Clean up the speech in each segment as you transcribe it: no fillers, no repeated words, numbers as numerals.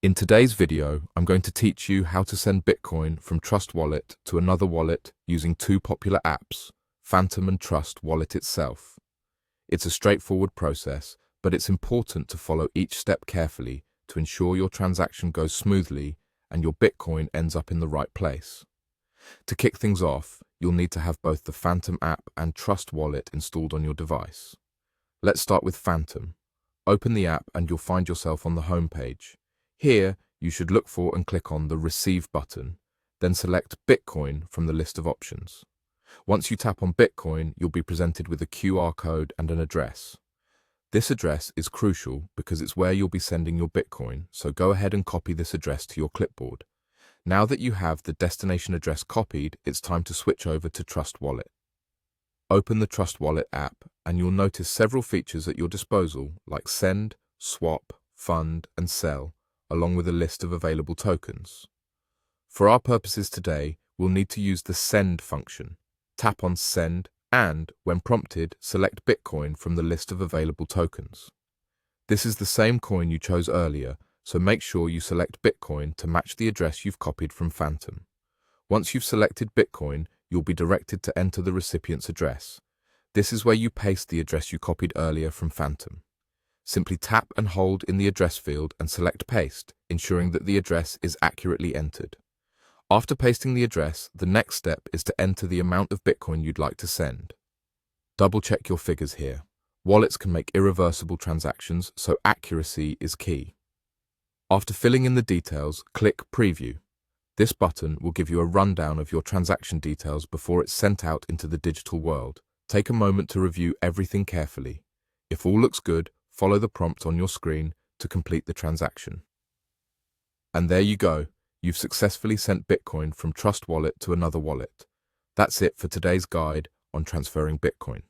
In today's video, I'm going to teach you how to send Bitcoin from Trust Wallet to another wallet using two popular apps, Phantom and Trust Wallet itself. It's a straightforward process, but it's important to follow each step carefully to ensure your transaction goes smoothly and your Bitcoin ends up in the right place. To kick things off, you'll need to have both the Phantom app and Trust Wallet installed on your device. Let's start with Phantom. Open the app and you'll find yourself on the home page. Here, you should look for and click on the Receive button, then select Bitcoin from the list of options. Once you tap on Bitcoin, you'll be presented with a QR code and an address. This address is crucial because it's where you'll be sending your Bitcoin, so go ahead and copy this address to your clipboard. Now that you have the destination address copied, it's time to switch over to Trust Wallet. Open the Trust Wallet app and you'll notice several features at your disposal like send, swap, fund, and sell, along with a list of available tokens. For our purposes today, we'll need to use the send function. Tap on send and, when prompted, select Bitcoin from the list of available tokens. This is the same coin you chose earlier, so make sure you select Bitcoin to match the address you've copied from Phantom. Once you've selected Bitcoin, you'll be directed to enter the recipient's address. This is where you paste the address you copied earlier from Phantom. Simply tap and hold in the address field and select Paste, ensuring that the address is accurately entered. After pasting the address, the next step is to enter the amount of Bitcoin you'd like to send. Double-check your figures here. Wallets can make irreversible transactions, so accuracy is key. After filling in the details, click Preview. This button will give you a rundown of your transaction details before it's sent out into the digital world. Take a moment to review everything carefully. If all looks good, follow the prompt on your screen to complete the transaction. And there you go. You've successfully sent Bitcoin from Trust Wallet to another wallet. That's it for today's guide on transferring Bitcoin.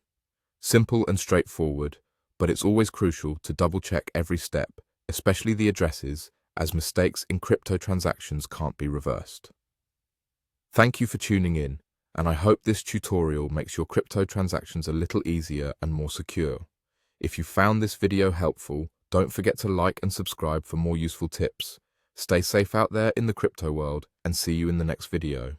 Simple and straightforward, but it's always crucial to double-check every step, especially the addresses, as mistakes in crypto transactions can't be reversed. Thank you for tuning in, and I hope this tutorial makes your crypto transactions a little easier and more secure. If you found this video helpful, don't forget to like and subscribe for more useful tips. Stay safe out there in the crypto world and see you in the next video.